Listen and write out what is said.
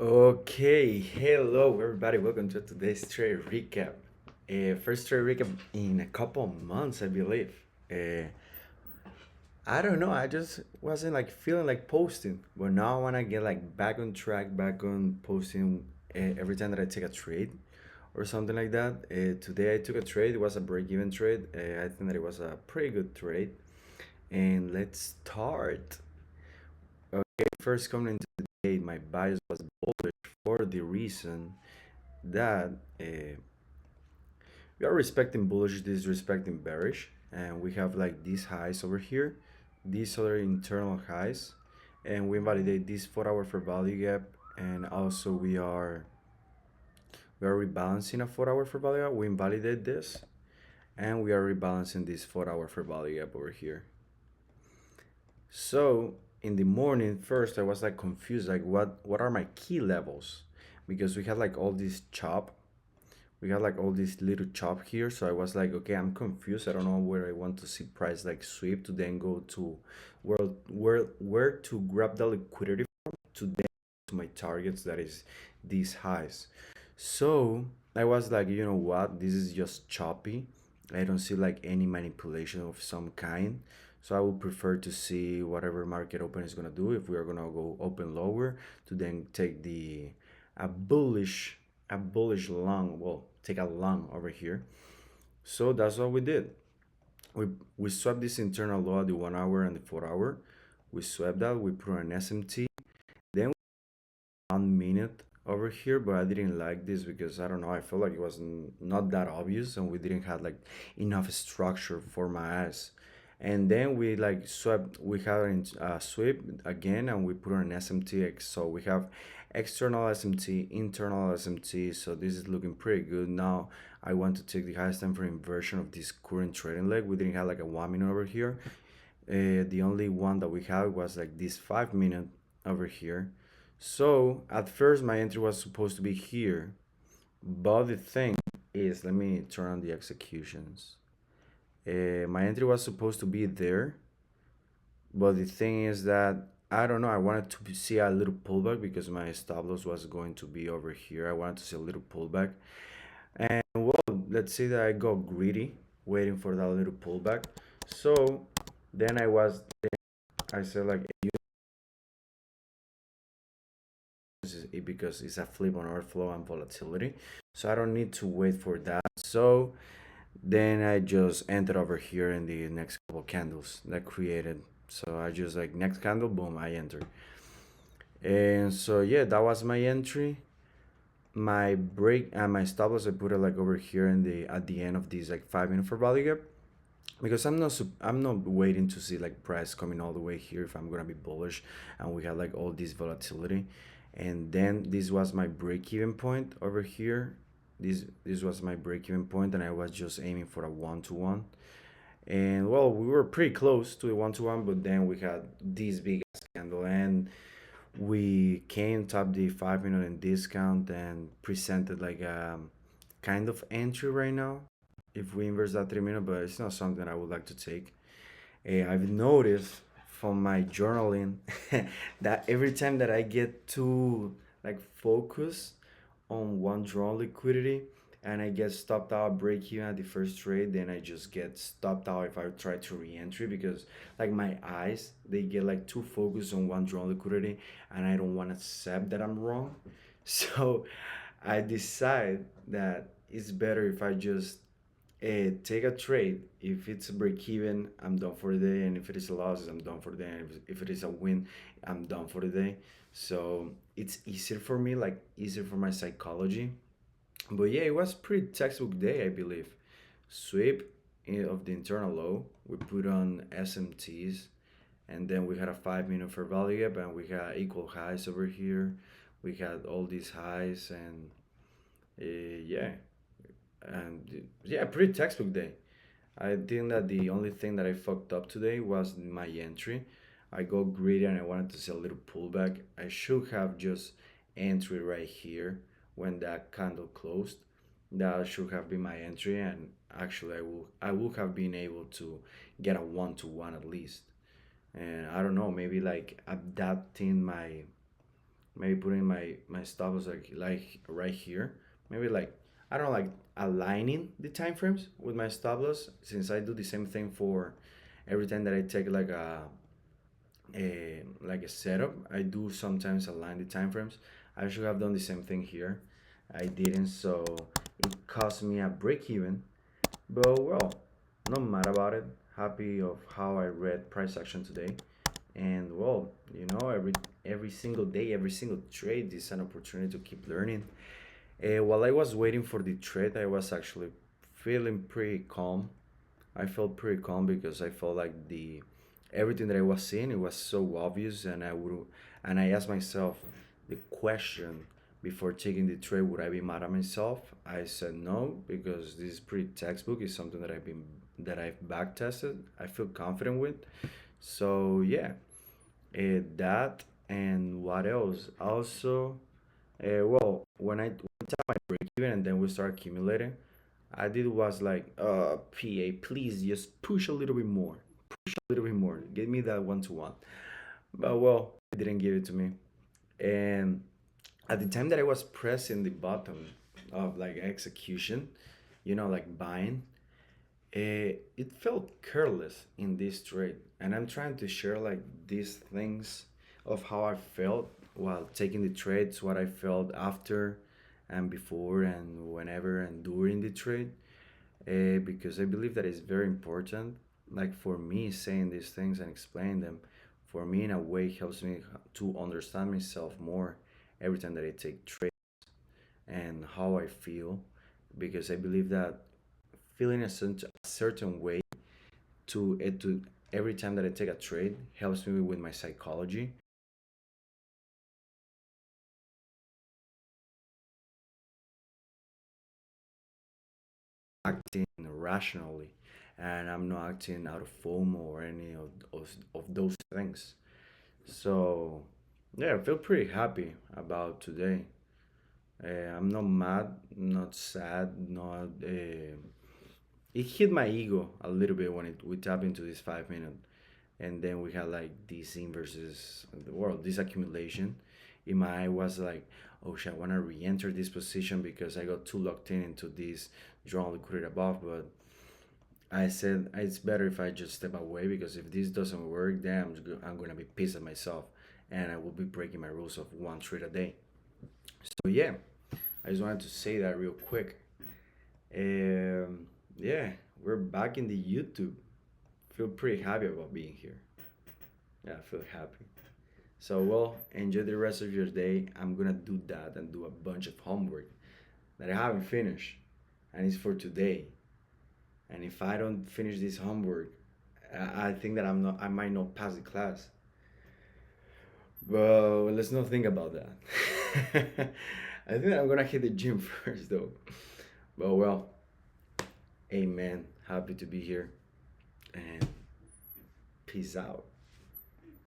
Okay, hello everybody. Welcome to today's trade recap. First trade recap in a couple of months, I believe. Uh, I don't know. I just wasn't like feeling like posting, but now I wanna get like back on track, back on posting every time that I take a trade or something like that. Today I took a trade. It was a break-even trade. I think that it was a pretty good trade. And let's start. Okay, first coming into the day, my bias was bullish for the reason that we are respecting bullish, disrespecting bearish, and we have like these highs over here, these other internal highs, and we invalidate this 4 hour for value gap, and also we are rebalancing a 4 hour for value gap. We invalidate this, and we are rebalancing this 4 hour for value gap over here. So in the morning, first I was like confused, like what are my key levels? Because we had like all this chop, we got like all this little chop here, so I was like, okay, I'm confused. I don't know where I want to see price like sweep to then go to where to grab the liquidity from to then to my targets, that is these highs. So I was like, you know what, this is just choppy. I don't see like any manipulation of some kind. So I would prefer to see whatever market open is gonna do. If we are gonna go open lower, to then take the a bullish a bullish long, well, take a long over here. So that's what we did. We swapped this internal low at the 1 hour and the 4 hour. We swapped that, we put an SMT, then 1 minute over here, but I didn't like this because I don't know, I felt like it was not that obvious and we didn't have like enough structure for my eyes. And then we like swept, we have a sweep again and we put on an SMTX. So we have external SMT, internal SMT. So this is looking pretty good. Now I want to take the highest time frame version of this current trading leg. We didn't have like a 1 minute over here. The only one that we had was like this 5 minute over here. So at first my entry was supposed to be here, but the thing is, let me turn on the executions. My entry was supposed to be there, but the thing is that I don't know. I wanted to see a little pullback because my stop loss was going to be over here. I wanted to see a little pullback, and well, let's say that I got greedy, waiting for that little pullback. So then I said like because it's a flip on our flow and volatility, so I don't need to wait for that. So then I just entered over here in the next couple candles that created. So I just like next candle, boom, I entered. And so yeah, that was my entry. My break and my stop loss I put it like over here in the at the end of these like 5 minute for value gap, because I'm not waiting to see like price coming all the way here if I'm gonna be bullish, and we had like all this volatility. And then this was my break even point over here. This was my break even point, and I was just aiming for a 1 to 1. And well, we were pretty close to the 1 to 1, but then we had this big ass candle, and we came top the 5 minute in discount and presented like a kind of entry right now if we inverse that 3 minute, but it's not something I would like to take. I've noticed from my journaling that every time that I get too like focused on one drawn liquidity and I get stopped out break even at the first trade, then I just get stopped out if I try to re-entry, because like my eyes, they get like too focused on one drawn liquidity and I don't want to accept that I'm wrong. So I decide that it's better if I just take a trade. If it's a break even, I'm done for the day, and if it is a loss, I'm done for the day. And if it is a win, I'm done for the day. So it's easier for me, like easier for my psychology. But yeah, it was pretty textbook day, I believe. Sweep of the internal low. We put on SMTs, and then we had a 5 minute for value gap, and we had equal highs over here. We had all these highs, and yeah, and yeah, pretty textbook day. I think that the only thing that I fucked up today was my entry. I got greedy and I wanted to see a little pullback. I should have just entry right here when that candle closed. That should have been my entry, and actually I would have been able to get a 1 to 1 at least. And I don't know, maybe like adapting maybe putting my stop loss like right here, maybe like I don't know, like aligning the time frames with my stop loss, since I do the same thing for every time that I take like a setup. I do sometimes align the time frames. I should have done the same thing here. I didn't, so it cost me a break even. But well, not mad about it. Happy of how I read price action today. And well, every single day, every single trade is an opportunity to keep learning. While I was waiting for the trade, I was actually feeling pretty calm. I felt pretty calm because I felt like the everything that I was seeing, it was so obvious, and I asked myself the question before taking the trade: would I be mad at myself? I said no, because this is pretty textbook. It's something that I've back tested. I feel confident with. So yeah, that and what else? Also, well, when I tap my break even and then we start accumulating, I did was like, PA, please just push a little bit more, a little bit more. Give me that 1 to 1. But well, it didn't give it to me. And at the time that I was pressing the button of like execution, like buying, it felt careless in this trade. And I'm trying to share like these things of how I felt while taking the trades, what I felt after and before and whenever and during the trade, because I believe that is very important. Like for me, saying these things and explaining them, for me in a way helps me to understand myself more every time that I take trade and how I feel, because I believe that feeling a certain way to every time that I take a trade helps me with my psychology, acting rationally, and I'm not acting out of FOMO or any of those things. So, yeah, I feel pretty happy about today. I'm not mad, not sad, not. It hit my ego a little bit when we tap into this 5 minute, and then we had like this inverses the world, this accumulation. In my eye was like, oh shit, I want to re-enter this position because I got too locked in into this drawn liquidity above, but I said it's better if I just step away, because if this doesn't work, then I'm gonna be pissed at myself, and I will be breaking my rules of one trade a day. So yeah, I just wanted to say that real quick. Yeah, we're back in the YouTube. Feel pretty happy about being here. Yeah, I feel happy. So well, enjoy the rest of your day. I'm gonna do that and do a bunch of homework that I haven't finished, and it's for today. And if I don't finish this homework, I think that I might not pass the class. But let's not think about that. I think that I'm gonna hit the gym first though. But well, amen. Happy to be here, and peace out.